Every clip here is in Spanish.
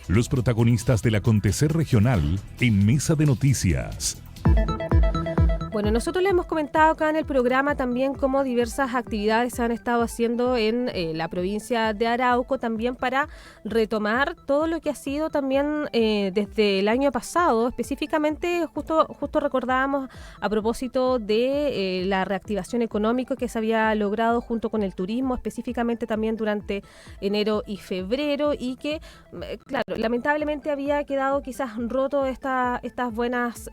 Los protagonistas del acontecer regional en Mesa de Noticias. Bueno, nosotros le hemos comentado acá en el programa también cómo diversas actividades se han estado haciendo en la provincia de Arauco, también para retomar todo lo que ha sido también desde el año pasado. Específicamente, justo recordábamos a propósito de la reactivación económica que se había logrado junto con el turismo, específicamente también durante enero y febrero, y que, claro, lamentablemente había quedado quizás roto estas buenas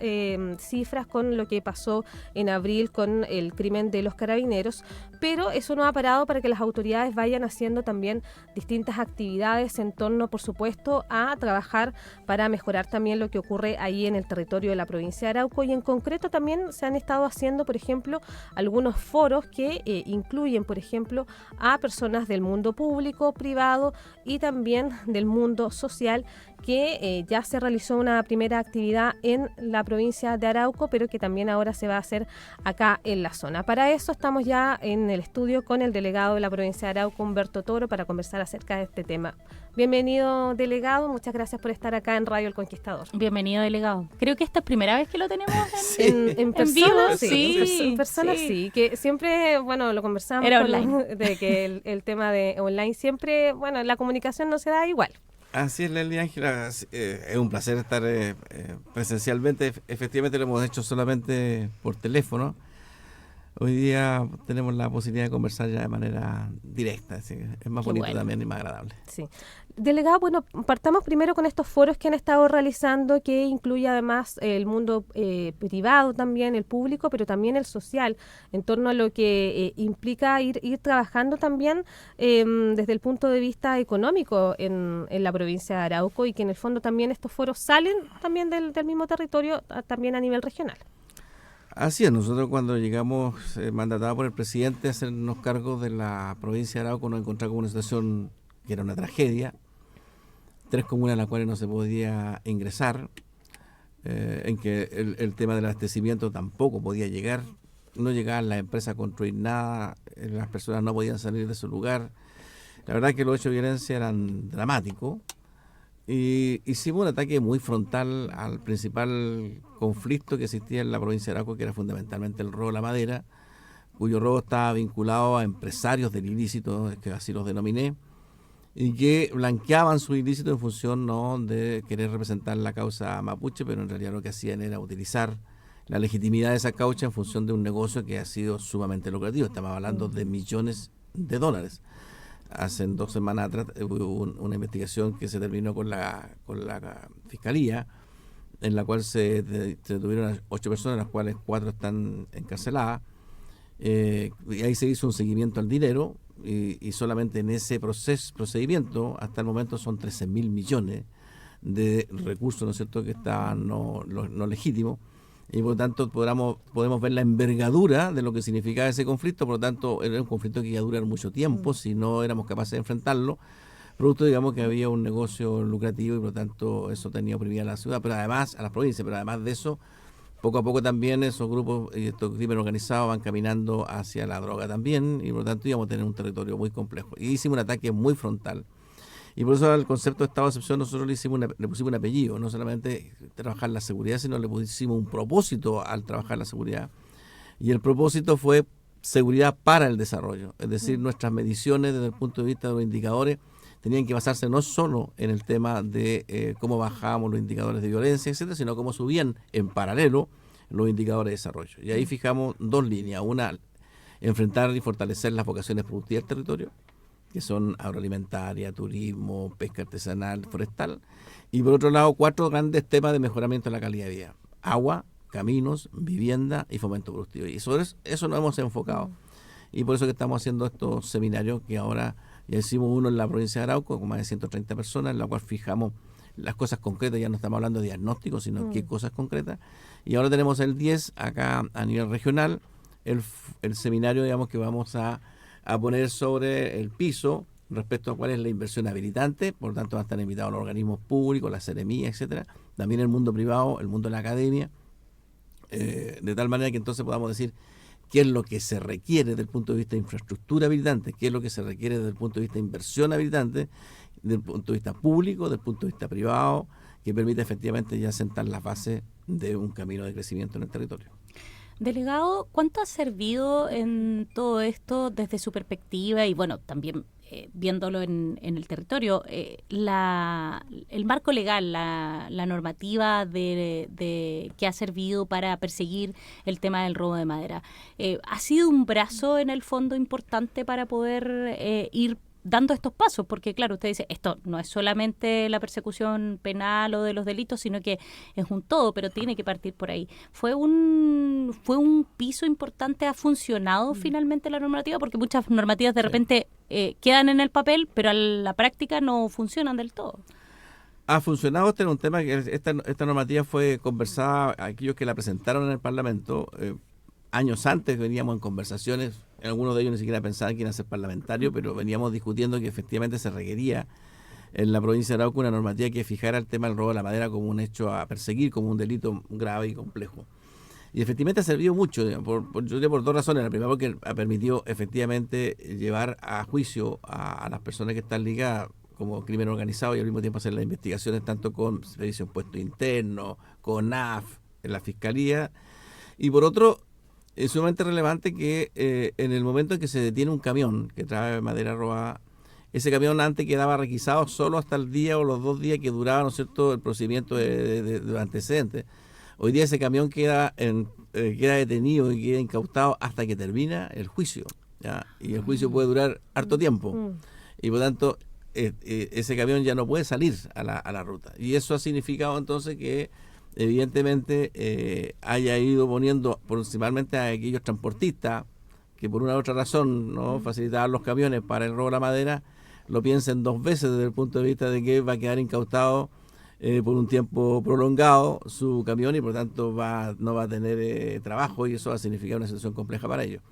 cifras con lo que pasó en abril con el crimen de los carabineros, pero eso no ha parado para que las autoridades vayan haciendo también distintas actividades en torno, por supuesto, a trabajar para mejorar también lo que ocurre ahí en el territorio de la provincia de Arauco, y en concreto también se han estado haciendo, por ejemplo, algunos foros que incluyen, por ejemplo, a personas del mundo público, privado y también del mundo social, que ya se realizó una primera actividad en la provincia de Arauco, pero que también ahora se va a hacer acá en la zona. Para eso estamos ya en el estudio con el delegado de la provincia de Arauco, Humberto Toro, para conversar acerca de este tema. Bienvenido, delegado. Muchas gracias por estar acá en Radio El Conquistador. Bienvenido, delegado. Creo que esta es primera vez que lo tenemos en persona. Vivo. Sí, en persona sí. Que siempre, bueno, lo conversamos era online. De que el tema de online siempre, bueno, la comunicación no se da igual. Así es, Leslie Ángela, es un placer estar presencialmente. Efectivamente lo hemos hecho solamente por teléfono. Hoy día tenemos la posibilidad de conversar ya de manera directa, así que es más bonito también y más agradable. Sí. Delegado, bueno, partamos primero con estos foros que han estado realizando, que incluye además el mundo privado también, el público, pero también el social, en torno a lo que implica ir trabajando también desde el punto de vista económico en la provincia de Arauco, y que en el fondo también estos foros salen también del mismo territorio, también a nivel regional. Así es, nosotros cuando llegamos mandatados por el presidente a hacernos cargo de la provincia de Arauco, nos encontramos con una situación que era una tragedia, 3 comunas en las cuales no se podía ingresar, en que el tema del abastecimiento tampoco podía llegar, no llegaban las empresas a construir nada, las personas no podían salir de su lugar. La verdad es que los hechos de violencia eran dramáticos, y hicimos un ataque muy frontal al principal conflicto que existía en la provincia de Arauco, que era fundamentalmente el robo de la madera, cuyo robo estaba vinculado a empresarios del ilícito, que así los denominé, y que blanqueaban su ilícito en función no de querer representar la causa mapuche, pero en realidad lo que hacían era utilizar la legitimidad de esa causa en función de un negocio que ha sido sumamente lucrativo. Estamos hablando de millones de dólares. Hace 2 semanas atrás hubo una investigación que se terminó con la Fiscalía, en la cual se detuvieron a 8 personas, las cuales 4 están encarceladas. Y ahí se hizo un seguimiento al dinero, y solamente en ese procedimiento hasta el momento son 13.000 millones de recursos, ¿no es cierto?, que estaban no legítimos, y por lo tanto podemos ver la envergadura de lo que significaba ese conflicto. Por lo tanto era un conflicto que iba a durar mucho tiempo si no éramos capaces de enfrentarlo, producto, digamos, que había un negocio lucrativo, y por lo tanto eso tenía oprimida a la ciudad, pero además a las provincias, pero además de eso, poco a poco también esos grupos y estos crímenes organizados van caminando hacia la droga también, y por lo tanto íbamos a tener un territorio muy complejo. Y hicimos un ataque muy frontal. Y por eso al concepto de estado de excepción nosotros le pusimos un apellido, no solamente trabajar la seguridad, sino le pusimos un propósito al trabajar la seguridad. Y el propósito fue seguridad para el desarrollo, es decir, nuestras mediciones desde el punto de vista de los indicadores tenían que basarse no solo en el tema de cómo bajábamos los indicadores de violencia, etcétera, sino cómo subían en paralelo los indicadores de desarrollo. Y ahí fijamos 2 líneas: una, enfrentar y fortalecer las vocaciones productivas del territorio, que son agroalimentaria, turismo, pesca artesanal, forestal, y por otro lado 4 grandes temas de mejoramiento de la calidad de vida: agua, caminos, vivienda y fomento productivo. Y sobre eso nos hemos enfocado, y por eso que estamos haciendo estos seminarios, que ahora ya hicimos uno en la provincia de Arauco con más de 130 personas, en la cual fijamos las cosas concretas. Ya no estamos hablando de diagnóstico, sino qué cosas concretas, y ahora tenemos el 10 acá a nivel regional, el seminario, digamos, que vamos a poner sobre el piso respecto a cuál es la inversión habilitante. Por lo tanto van a estar invitados los organismos públicos, la Seremía, etcétera, también el mundo privado, el mundo de la academia, de tal manera que entonces podamos decir qué es lo que se requiere desde el punto de vista de infraestructura habilitante, qué es lo que se requiere desde el punto de vista de inversión habilitante, desde el punto de vista público, desde el punto de vista privado, que permita efectivamente ya sentar las bases de un camino de crecimiento en el territorio. Delegado, ¿cuánto ha servido en todo esto desde su perspectiva y bueno, también viéndolo en el territorio, el marco legal, la normativa que ha servido para perseguir el tema del robo de madera? ¿Ha sido un brazo en el fondo importante para poder ir dando estos pasos? Porque claro, usted dice, esto no es solamente la persecución penal o de los delitos, sino que es un todo, pero tiene que partir por ahí. ¿Fue un piso importante? ¿Ha funcionado finalmente la normativa? Porque muchas normativas de repente quedan en el papel, pero a la práctica no funcionan del todo. Ha funcionado. Este era un tema que esta normativa fue conversada, aquellos que la presentaron en el Parlamento, años antes veníamos en conversaciones. Algunos de ellos ni siquiera pensaban que iban a ser parlamentarios, pero veníamos discutiendo que efectivamente se requería en la provincia de Arauco una normativa que fijara el tema del robo de la madera como un hecho a perseguir, como un delito grave y complejo. Y efectivamente ha servido mucho, yo diría por dos razones. La primera, porque ha permitido efectivamente llevar a juicio a las personas que están ligadas como crimen organizado y al mismo tiempo hacer las investigaciones tanto con Servicio de Impuesto Interno, con AF, en la Fiscalía. Y por otro, es sumamente relevante que en el momento en que se detiene un camión que trae madera robada, ese camión antes quedaba requisado solo hasta el día o los 2 días que duraba, ¿no es cierto?, el procedimiento de antecedentes. Hoy día ese camión queda detenido y queda incautado hasta que termina el juicio, ¿ya? Y el juicio puede durar harto tiempo. Y por tanto, ese camión ya no puede salir a la ruta. Y eso ha significado entonces que evidentemente haya ido poniendo principalmente a aquellos transportistas que por una u otra razón no facilitaban los camiones para el robo de la madera, lo piensen 2 veces desde el punto de vista de que va a quedar incautado por un tiempo prolongado su camión y por tanto no va a tener trabajo, y eso va a significar una situación compleja para ellos.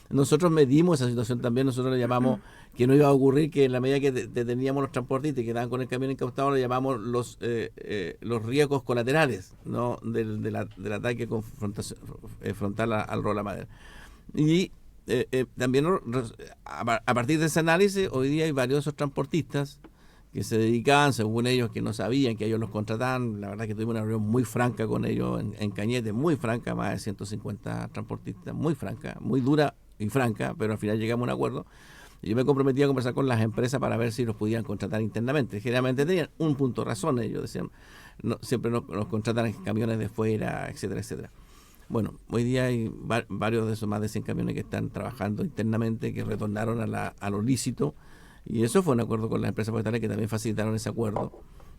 Nosotros medimos esa situación también. Nosotros le llamamos que no iba a ocurrir que en la medida que deteníamos los transportistas y quedaban con el camión incautado, le llamamos los riesgos colaterales, ¿no?, del ataque frontal al robo de la madera. Y también a partir de ese análisis, hoy día hay varios de esos transportistas que se dedicaban, según ellos, que no sabían que ellos los contrataban. La verdad que tuvimos una reunión muy franca con ellos en Cañete, muy franca, más de 150 transportistas, muy franca, muy dura y franca, pero al final llegamos a un acuerdo. Y yo me comprometí a conversar con las empresas para ver si los podían contratar internamente. Generalmente tenían un punto de razón, ellos decían, no, siempre nos contratan en camiones de fuera, etcétera, etcétera. Bueno, hoy día hay varios de esos, más de 100 camiones que están trabajando internamente, que retornaron a lo lícito, y eso fue un acuerdo con las empresas forestales que también facilitaron ese acuerdo.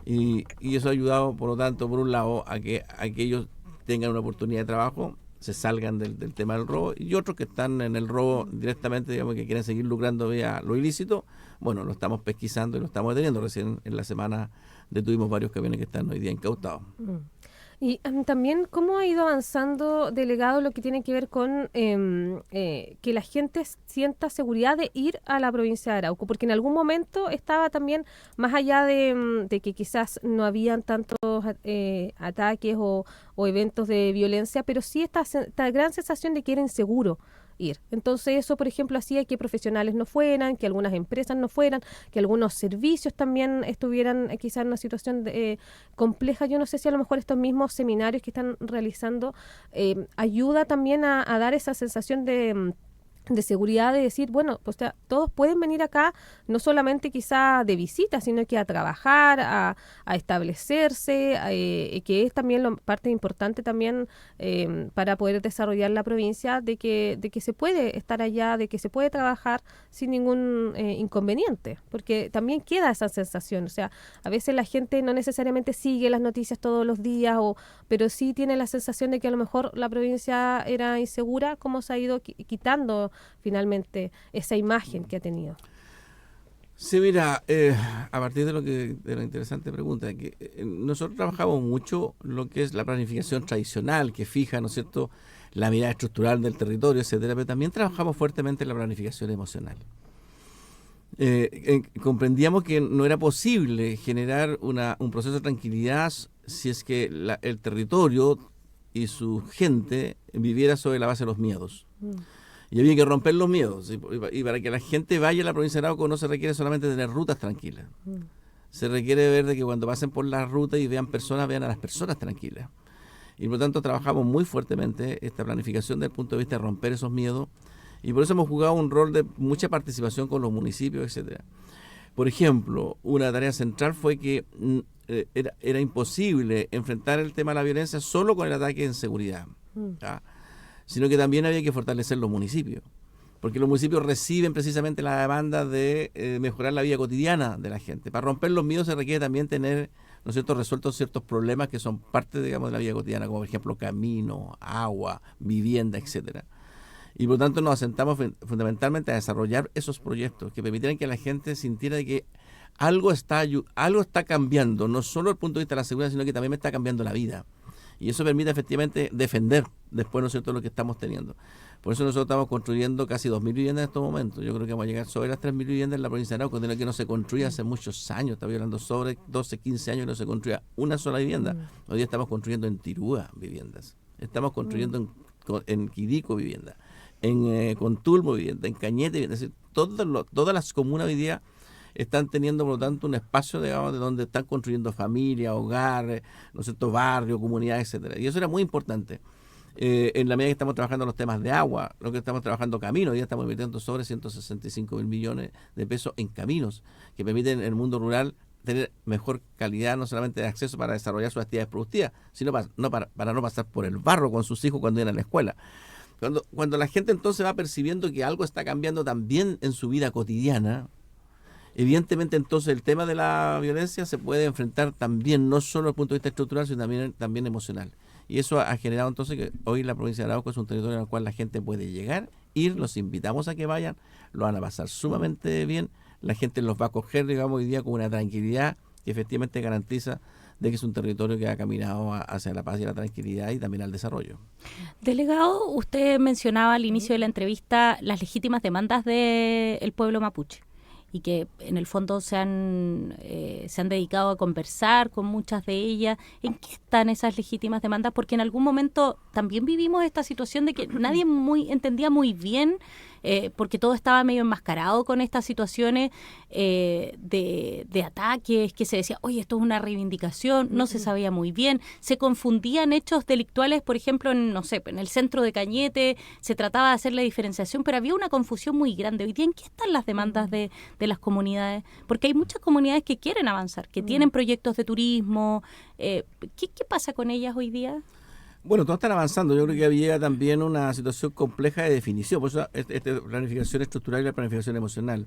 Y eso ha ayudado, por lo tanto, por un lado, a que ellos tengan una oportunidad de trabajo, se salgan del tema del robo, y otros que están en el robo directamente, digamos, que quieren seguir lucrando vía lo ilícito, bueno, lo estamos pesquisando y lo estamos deteniendo. Recién en la semana detuvimos varios camiones que están hoy día incautados. Y también, ¿cómo ha ido avanzando, delegado, lo que tiene que ver con que la gente sienta seguridad de ir a la provincia de Arauco? Porque en algún momento estaba también, más allá de que quizás no habían tantos ataques o eventos de violencia, pero sí esta gran sensación de que era inseguro ir. Entonces eso, por ejemplo, hacía que profesionales no fueran, que algunas empresas no fueran, que algunos servicios también estuvieran quizás en una situación compleja. Yo no sé si a lo mejor estos mismos seminarios que están realizando ayuda también a dar esa sensación de seguridad, de decir, bueno, pues todos pueden venir acá, no solamente quizá de visita, sino que a trabajar, a establecerse, que es también parte importante también para poder desarrollar la provincia, de que se puede estar allá, de que se puede trabajar sin ningún inconveniente, porque también queda esa sensación. O sea, a veces la gente no necesariamente sigue las noticias todos los días, pero sí tiene la sensación de que a lo mejor la provincia era insegura. ¿Cómo se ha ido quitando finalmente esa imagen que ha tenido? Sí, mira, a partir de la interesante pregunta, que nosotros trabajamos mucho lo que es la planificación tradicional, que fija, ¿no es cierto?, la mirada estructural del territorio, etcétera, pero también trabajamos fuertemente en la planificación emocional. Comprendíamos que no era posible generar un proceso de tranquilidad si es que el territorio y su gente viviera sobre la base de los miedos. Y había que romper los miedos. Y para que la gente vaya a la provincia de Arauco no se requiere solamente tener rutas tranquilas. Se requiere ver de que cuando pasen por la ruta y vean personas, vean a las personas tranquilas. Y por lo tanto trabajamos muy fuertemente esta planificación desde el punto de vista de romper esos miedos. Y por eso hemos jugado un rol de mucha participación con los municipios, etcétera. Por ejemplo, una tarea central fue que era imposible enfrentar el tema de la violencia solo con el ataque en seguridad, sino que también había que fortalecer los municipios, porque los municipios reciben precisamente la demanda de mejorar la vida cotidiana de la gente. Para romper los miedos se requiere también tener, ¿no es cierto?, resueltos ciertos problemas que son parte, digamos, de la vida cotidiana, como por ejemplo camino, agua, vivienda, etcétera. Y por lo tanto nos asentamos fundamentalmente a desarrollar esos proyectos que permitieran que la gente sintiera que algo está cambiando, no solo desde el punto de vista de la seguridad, sino que también me está cambiando la vida. Y eso permite efectivamente defender después, ¿no es cierto?, lo que estamos teniendo. Por eso nosotros estamos construyendo casi 2.000 viviendas en estos momentos. Yo creo que vamos a llegar sobre las 3.000 viviendas en la provincia de Arauco, de lo que no se construía hace muchos años. Estaba hablando sobre 12, 15 años que no se construía una sola vivienda. Hoy día estamos construyendo en Tirúa viviendas. Estamos construyendo en Quirico viviendas. En Contulmo vivienda, en Cañete vivienda. Es decir, todas las comunas hoy día están teniendo, por lo tanto, un espacio, digamos, de donde están construyendo familia, hogar, ¿no es cierto?, barrio, comunidad, etcétera. Y eso era muy importante. En la medida que estamos trabajando los temas de agua, lo que estamos trabajando caminos, hoy día estamos invirtiendo sobre 165.000 millones de pesos en caminos que permiten en el mundo rural tener mejor calidad, no solamente de acceso para desarrollar sus actividades productivas, sino para no pasar por el barro con sus hijos cuando vienen a la escuela. Cuando la gente entonces va percibiendo que algo está cambiando también en su vida cotidiana, evidentemente entonces el tema de la violencia se puede enfrentar también, no solo desde el punto de vista estructural, sino también emocional. Y eso ha generado entonces que hoy la provincia de Arauco es un territorio en el cual la gente puede llegar, ir, los invitamos a que vayan, lo van a pasar sumamente bien, la gente los va a acoger, digamos, hoy día con una tranquilidad que efectivamente garantiza de que es un territorio que ha caminado hacia la paz y la tranquilidad y también al desarrollo. Delegado, usted mencionaba al inicio de la entrevista las legítimas demandas del pueblo mapuche y que en el fondo se han dedicado a conversar con muchas de ellas. ¿En qué están esas legítimas demandas? Porque en algún momento también vivimos esta situación de que nadie entendía muy bien, porque todo estaba medio enmascarado con estas situaciones de ataques, que se decía, oye, esto es una reivindicación, no se sabía muy bien, se confundían hechos delictuales, por ejemplo, en el centro de Cañete, se trataba de hacer la diferenciación, pero había una confusión muy grande. Hoy día, ¿en qué están las demandas de las comunidades? Porque hay muchas comunidades que quieren avanzar, que tienen proyectos de turismo. ¿Qué pasa con ellas hoy día? Bueno, todos están avanzando. Yo creo que había también una situación compleja de definición. Por eso esta planificación estructural y la planificación emocional.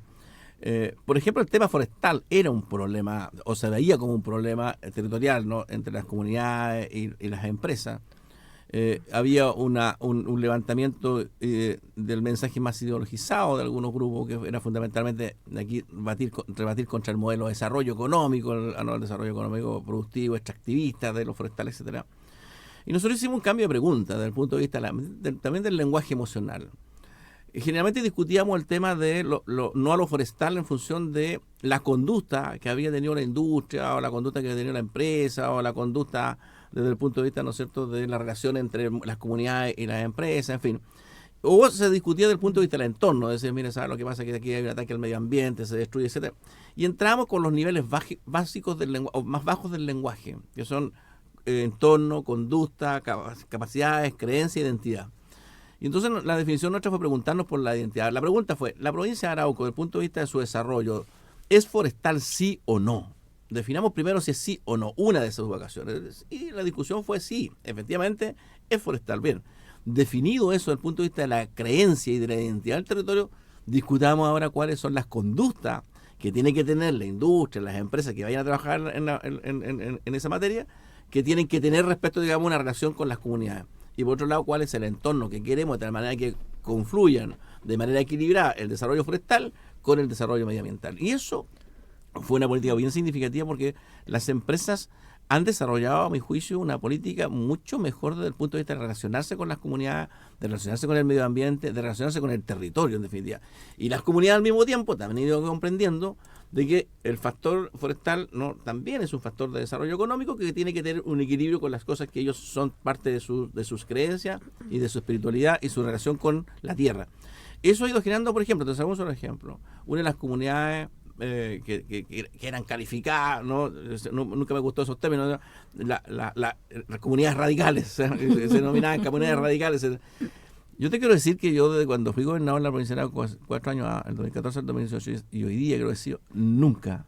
Por ejemplo, el tema forestal era un problema, o se veía como un problema territorial, ¿no?, entre las comunidades y las empresas. Había un levantamiento del mensaje más ideologizado de algunos grupos, que era fundamentalmente aquí rebatir contra el modelo de desarrollo económico, el desarrollo económico productivo, extractivista de los forestales, etcétera. Y nosotros hicimos un cambio de pregunta desde el punto de vista también del lenguaje emocional. Generalmente discutíamos el tema de no a lo forestal en función de la conducta que había tenido la industria, o la conducta que había tenido la empresa, o la conducta desde el punto de vista, ¿no es cierto?, de la relación entre las comunidades y las empresas, en fin. O se discutía desde el punto de vista del entorno, decir, mire, ¿sabes lo que pasa? Que aquí hay un ataque al medio ambiente, se destruye, etcétera. Y entramos con los niveles básicos del lenguaje, o más bajos del lenguaje, que son entorno, conducta, capacidades, creencia, identidad. Y entonces la definición nuestra fue preguntarnos por la identidad. La pregunta fue, ¿la provincia de Arauco, desde el punto de vista de su desarrollo, es forestal sí o no? Definamos primero si es sí o no, una de esas vocaciones. Y la discusión fue sí, efectivamente es forestal. Bien, definido eso desde el punto de vista de la creencia y de la identidad del territorio, discutamos ahora cuáles son las conductas que tiene que tener la industria, las empresas que vayan a trabajar en esa materia, que tienen que tener respecto, digamos, una relación con las comunidades. Y por otro lado, cuál es el entorno que queremos, de tal manera que confluyan de manera equilibrada el desarrollo forestal con el desarrollo medioambiental. Y eso fue una política bien significativa porque las empresas han desarrollado, a mi juicio, una política mucho mejor desde el punto de vista de relacionarse con las comunidades, de relacionarse con el medio ambiente, de relacionarse con el territorio, en definitiva. Y las comunidades al mismo tiempo también han ido comprendiendo de que el factor forestal también es un factor de desarrollo económico que tiene que tener un equilibrio con las cosas que ellos son parte de sus creencias y de su espiritualidad y su relación con la tierra. Eso ha ido generando, por ejemplo, te damos un ejemplo, una de las comunidades que eran calificadas, nunca me gustó esos términos, las comunidades radicales, se denominaban comunidades radicales. Yo te quiero decir que yo desde cuando fui gobernador en la provincia de Arauco, 4 años, el 2014 al 2018, y hoy día creo que he sido, nunca,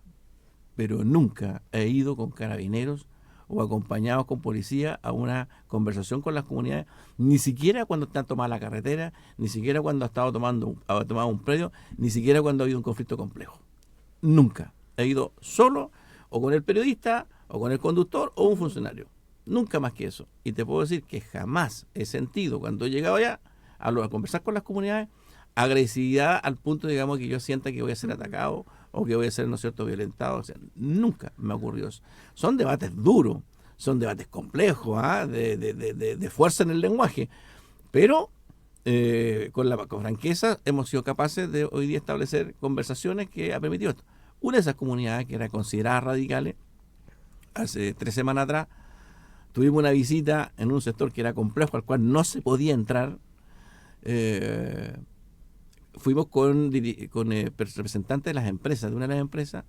pero nunca he ido con carabineros o acompañados con policía a una conversación con las comunidades, ni siquiera cuando están tomando la carretera, ni siquiera cuando ha tomado un predio, ni siquiera cuando ha habido un conflicto complejo. Nunca. He ido solo, o con el periodista, o con el conductor, o un funcionario. Nunca más que eso. Y te puedo decir que jamás he sentido, cuando he llegado allá, a conversar con las comunidades, agresividad al punto, digamos, que yo sienta que voy a ser atacado, o que voy a ser, ¿no es cierto?, violentado. O sea, nunca me ha ocurrido eso. Son debates duros, son debates complejos, de fuerza en el lenguaje. Pero con franqueza hemos sido capaces de hoy día establecer conversaciones que ha permitido esto. Una de esas comunidades que era considerada radicales, hace 3 semanas atrás, tuvimos una visita en un sector que era complejo, al cual no se podía entrar. Fuimos con representantes de las empresas, de una de las empresas,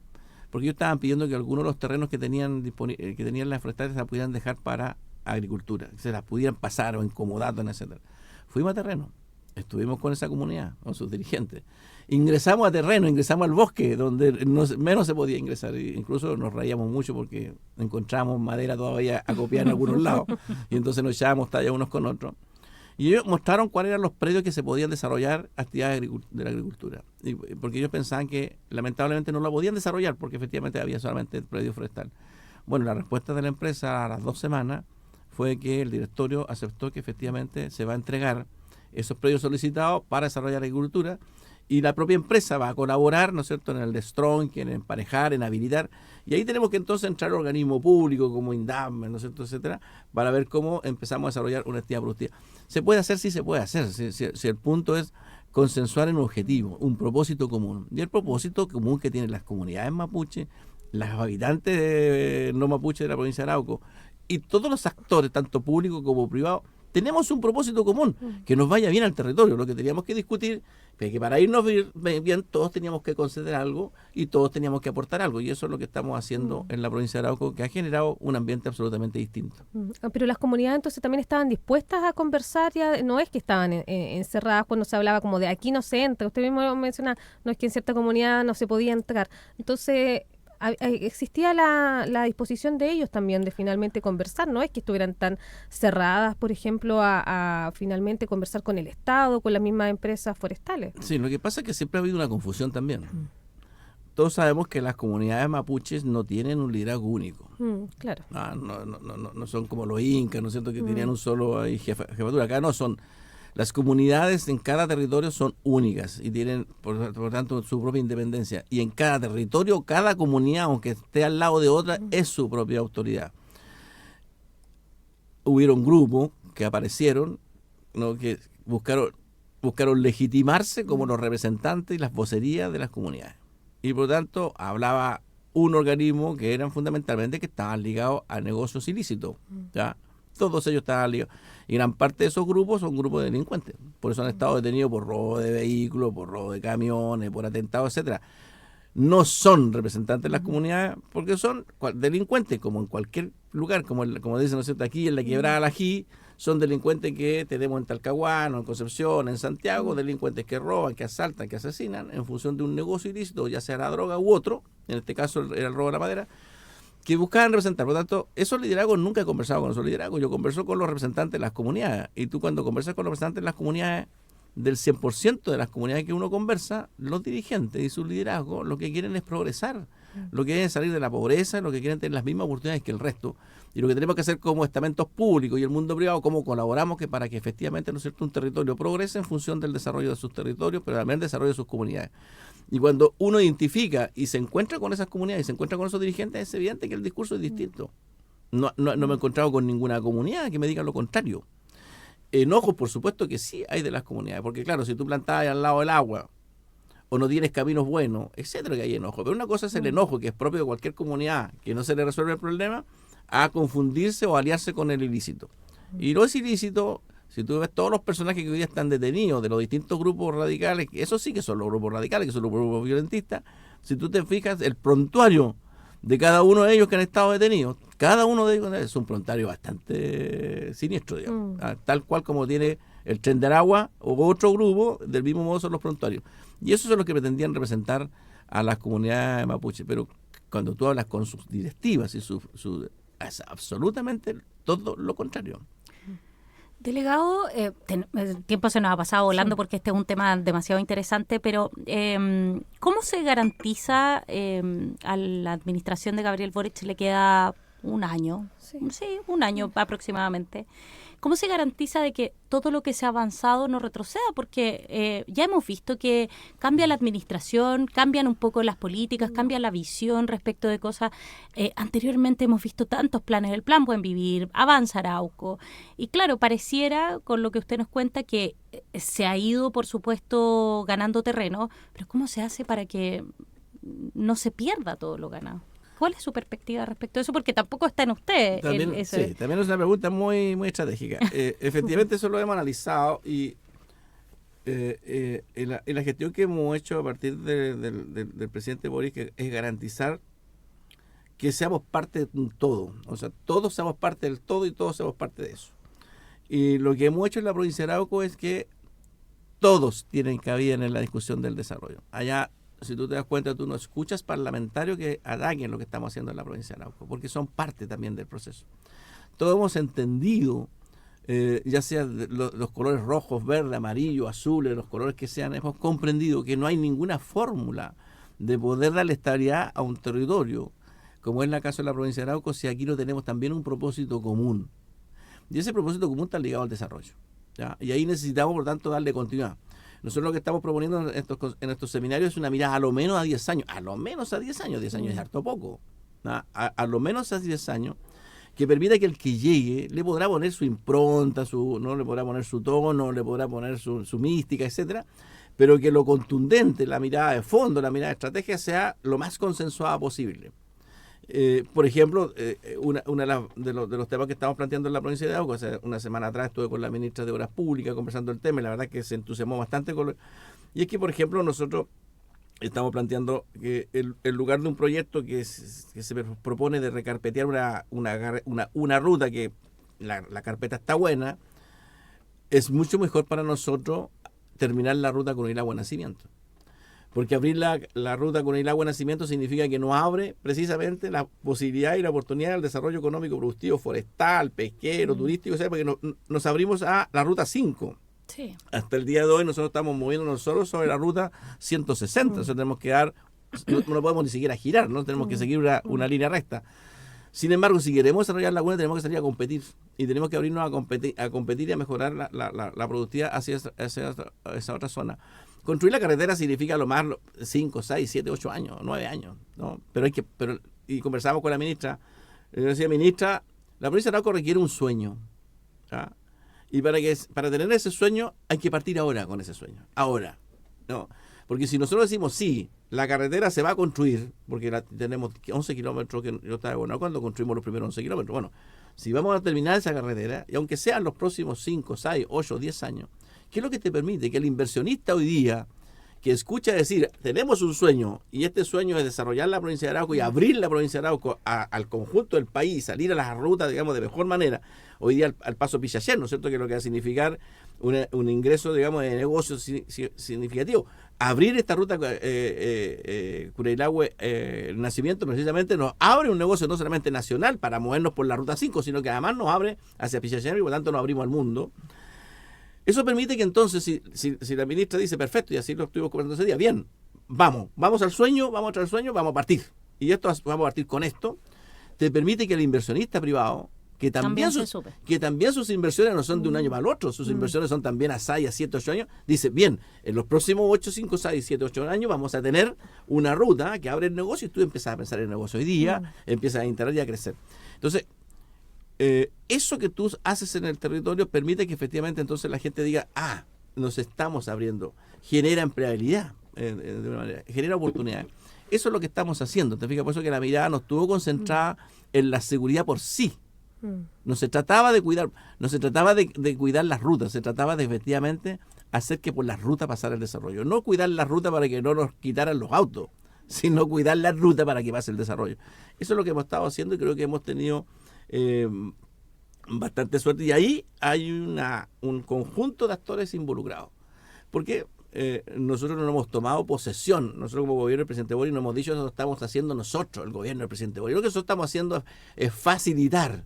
porque ellos estaban pidiendo que algunos de los terrenos que tenían las forestales se las pudieran dejar para agricultura, que se las pudieran pasar o incomodatos, etcétera. Fuimos a terreno, estuvimos con esa comunidad, con sus dirigentes. Ingresamos a terreno, ingresamos al bosque, donde menos se podía ingresar. Incluso nos reíamos mucho porque encontramos madera todavía acopiada en algunos lados. Y entonces nos echábamos talla unos con otros. Y ellos mostraron cuáles eran los predios que se podían desarrollar actividades de la agricultura. Porque ellos pensaban que lamentablemente no la podían desarrollar porque efectivamente había solamente el predio forestal. Bueno, la respuesta de la empresa a las 2 semanas fue que el directorio aceptó que efectivamente se va a entregar esos predios solicitados para desarrollar agricultura y la propia empresa va a colaborar, ¿no es cierto?, en el destrunk, en emparejar, en habilitar, y ahí tenemos que entonces entrar al organismo público como INDAM, ¿no es cierto?, etcétera, para ver cómo empezamos a desarrollar una actividad productiva. ¿Se puede hacer? Sí se puede hacer, si el punto es consensuar en un objetivo, un propósito común, y el propósito común que tienen las comunidades mapuche, los habitantes no mapuche de la provincia de Arauco, y todos los actores, tanto públicos como privados, tenemos un propósito común, que nos vaya bien al territorio. Lo que teníamos que discutir es que para irnos bien todos teníamos que conceder algo y todos teníamos que aportar algo. Y eso es lo que estamos haciendo en la provincia de Arauco, que ha generado un ambiente absolutamente distinto. Pero las comunidades entonces también estaban dispuestas a conversar, ya no es que estaban encerradas cuando se hablaba como de aquí no se entra. Usted mismo menciona, no es que en cierta comunidad no se podía entrar. Entonces existía la disposición de ellos también de finalmente conversar, no es que estuvieran tan cerradas, por ejemplo, a finalmente conversar con el Estado, con las mismas empresas forestales. Sí, lo que pasa es que siempre ha habido una confusión también. Todos sabemos que las comunidades mapuches no tienen un liderazgo único. Claro. No son como los incas, ¿no es cierto?, que tenían un solo jefatura. Acá no son. Las comunidades en cada territorio son únicas y tienen, por tanto, su propia independencia. Y en cada territorio, cada comunidad, aunque esté al lado de otra, es su propia autoridad. Hubieron grupos que aparecieron, ¿no?, que buscaron legitimarse como los representantes y las vocerías de las comunidades. Y por tanto, hablaba un organismo que eran fundamentalmente que estaban ligados a negocios ilícitos, ¿ya? Todos ellos estaban ligados. Y gran parte de esos grupos son grupos de delincuentes. Por eso han estado detenidos por robo de vehículos, por robo de camiones, por atentados, etcétera. No son representantes de las comunidades porque son delincuentes, como en cualquier lugar, como dicen, ¿no es cierto?, aquí en la Quebrada del Ají, son delincuentes que tenemos en Talcahuano, en Concepción, en Santiago, delincuentes que roban, que asaltan, que asesinan en función de un negocio ilícito, ya sea la droga u otro, en este caso era el robo de la madera, que buscaban representar. Por lo tanto, esos liderazgos, nunca he conversado con esos liderazgos, yo converso con los representantes de las comunidades, y tú cuando conversas con los representantes de las comunidades, del 100% de las comunidades que uno conversa, los dirigentes y sus liderazgos lo que quieren es progresar, lo que quieren es salir de la pobreza, lo que quieren tener las mismas oportunidades que el resto, y lo que tenemos que hacer como estamentos públicos y el mundo privado, cómo colaboramos que para que efectivamente, ¿no es cierto?, un territorio progrese en función del desarrollo de sus territorios, pero también el desarrollo de sus comunidades. Y cuando uno identifica y se encuentra con esas comunidades y se encuentra con esos dirigentes, es evidente que el discurso es distinto. No me he encontrado con ninguna comunidad que me diga lo contrario. Enojos, por supuesto que sí hay de las comunidades, porque claro, si tú plantas al lado del agua o no tienes caminos buenos, etcétera, que hay enojo. Pero una cosa es el enojo, que es propio de cualquier comunidad, que no se le resuelve el problema, a confundirse o aliarse con el ilícito. Y no es ilícito, si tú ves todos los personajes que hoy día están detenidos de los distintos grupos radicales, esos sí que son los grupos radicales, que son los grupos violentistas, si tú te fijas, el prontuario de cada uno de ellos que han estado detenidos, cada uno de ellos es un prontuario bastante siniestro, digamos, tal cual como tiene el Tren de Aragua o otro grupo, del mismo modo son los prontuarios. Y esos son los que pretendían representar a las comunidades mapuche, pero cuando tú hablas con sus directivas y es absolutamente todo lo contrario. Delegado, el tiempo se nos ha pasado volando porque este es un tema demasiado interesante, pero ¿cómo se garantiza a la administración de Gabriel Boric le queda un año? Sí, un año aproximadamente. ¿Cómo se garantiza de que todo lo que se ha avanzado no retroceda? Porque ya hemos visto que cambia la administración, cambian un poco las políticas, cambia la visión respecto de cosas. Anteriormente hemos visto tantos planes, el Plan Buen Vivir, Avanza Arauco. Y claro, pareciera, con lo que usted nos cuenta, que se ha ido, por supuesto, ganando terreno, pero ¿cómo se hace para que no se pierda todo lo ganado? ¿Cuál es su perspectiva respecto a eso? Porque tampoco está en usted. También, sí, también es una pregunta muy, muy estratégica. Efectivamente, eso lo hemos analizado y en la gestión que hemos hecho a partir del presidente Boric es garantizar que seamos parte de un todo. O sea, todos seamos parte del todo y todos seamos parte de eso. Y lo que hemos hecho en la provincia de Arauco es que todos tienen cabida en la discusión del desarrollo. Allá, si tú te das cuenta, tú no escuchas parlamentarios que ataquen lo que estamos haciendo en la provincia de Arauco, porque son parte también del proceso. Todos hemos entendido, ya sea los colores rojos, verde, amarillo, azules, los colores que sean, hemos comprendido que no hay ninguna fórmula de poder darle estabilidad a un territorio, como es el caso de la provincia de Arauco, si aquí no tenemos también un propósito común. Y ese propósito común está ligado al desarrollo, ¿ya? Y ahí necesitamos, por tanto, darle continuidad. Nosotros lo que estamos proponiendo en estos seminarios es una mirada a lo menos a 10 años. A lo menos a 10 años. 10 años es harto poco. A lo menos a 10 años, que permita que el que llegue le podrá poner su impronta, no le podrá poner su tono, le podrá poner su mística, etcétera, pero que lo contundente, la mirada de fondo, la mirada de estrategia, sea lo más consensuada posible. Por ejemplo, una de los temas que estamos planteando en la provincia de Arauco, hace una semana atrás estuve con la ministra de Obras Públicas conversando el tema y la verdad que se entusiasmó bastante y es que, por ejemplo, nosotros estamos planteando que el lugar de un proyecto que se propone de recarpetear una ruta que la carpeta está buena, es mucho mejor para nosotros terminar la ruta con el agua de nacimiento. Porque abrir la ruta con el agua de nacimiento significa que nos abre precisamente la posibilidad y la oportunidad del desarrollo económico, productivo, forestal, pesquero, turístico, ¿sabes? Porque nos abrimos a la ruta 5. Sí. Hasta el día de hoy nosotros estamos moviéndonos solo sobre la ruta 160. O sea, tenemos que no podemos ni siquiera girar, ¿no? Tenemos que seguir una línea recta. Sin embargo, si queremos desarrollar la laguna, tenemos que salir a competir. Y tenemos que abrirnos a competir y a mejorar la productividad hacia esa otra zona. Construir la carretera significa lo más 5, 6, 7, 8 años, 9 años, ¿no? Y conversamos con la ministra. Le decía, ministra, la provincia de Arauco requiere un sueño, ¿ya? Y para tener ese sueño hay que partir ahora con ese sueño. Ahora, ¿no? Porque si nosotros decimos, sí, la carretera se va a construir, porque tenemos 11 kilómetros, que yo estaba bueno cuando construimos los primeros 11 kilómetros. Bueno, si vamos a terminar esa carretera, y aunque sean los próximos 5, 6, 8, 10 años, ¿qué es lo que te permite? Que el inversionista hoy día, que escucha decir, tenemos un sueño, y este sueño es desarrollar la provincia de Arauco y abrir la provincia de Arauco al conjunto del país, salir a las rutas, digamos, de mejor manera, hoy día al paso Pichachén, ¿no es cierto? Que es lo que va a significar un ingreso, digamos, de negocio significativo. Abrir esta ruta Cureilahue, el nacimiento, precisamente nos abre un negocio no solamente nacional para movernos por la ruta 5, sino que además nos abre hacia Pichachén y por tanto nos abrimos al mundo. Eso permite que entonces, si la ministra dice, perfecto, y así lo estuvimos comentando ese día, bien, vamos al sueño, vamos a partir. Y vamos a partir con esto, te permite que el inversionista privado, que también sus inversiones no son de un año para el otro, sus inversiones son también a 6, a 7, 8 años, dice, bien, en los próximos 8, 5, 6, 7, 8 años vamos a tener una ruta que abre el negocio y tú empiezas a pensar en el negocio hoy día, empiezas a integrar y a crecer. Entonces, eso que tú haces en el territorio permite que efectivamente entonces la gente diga, nos estamos abriendo, genera empleabilidad, de una manera, genera oportunidades. Eso es lo que estamos haciendo, te fijas, por eso que la mirada no estuvo concentrada en la seguridad por sí. No se trataba de cuidar, de cuidar las rutas, se trataba de efectivamente hacer que por las rutas pasara el desarrollo. No cuidar la ruta para que no nos quitaran los autos, sino cuidar la ruta para que pase el desarrollo. Eso es lo que hemos estado haciendo y creo que hemos tenido bastante suerte. Y ahí hay un conjunto de actores involucrados. Porque nosotros no hemos tomado posesión. Nosotros como gobierno del presidente Boric no hemos dicho eso lo estamos haciendo nosotros, el gobierno del presidente Boric. Lo que nosotros estamos haciendo es facilitar,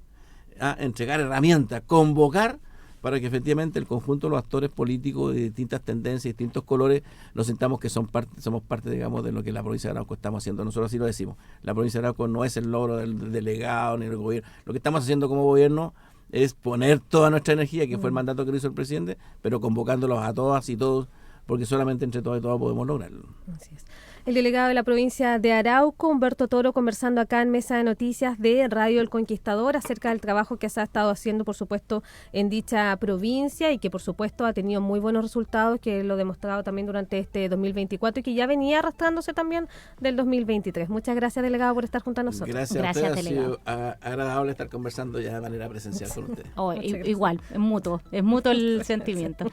entregar herramientas, convocar para que efectivamente el conjunto de los actores políticos de distintas tendencias, distintos colores, nos sintamos que somos parte, digamos, de lo que la provincia de Arauco estamos haciendo. Nosotros así lo decimos. La provincia de Arauco no es el logro del delegado ni del gobierno. Lo que estamos haciendo como gobierno es poner toda nuestra energía, que fue el mandato que hizo el presidente, pero convocándolos a todas y todos, porque solamente entre todos y todas podemos lograrlo. Así es. El delegado de la provincia de Arauco, Humberto Toro, conversando acá en Mesa de Noticias de Radio El Conquistador acerca del trabajo que se ha estado haciendo, por supuesto, en dicha provincia y que, por supuesto, ha tenido muy buenos resultados, que lo ha demostrado también durante este 2024 y que ya venía arrastrándose también del 2023. Muchas gracias, delegado, por estar junto a nosotros. Gracias a ustedes, delegado. Ha sido agradable estar conversando ya de manera presencial con ustedes. Igual, es mutuo el sentimiento.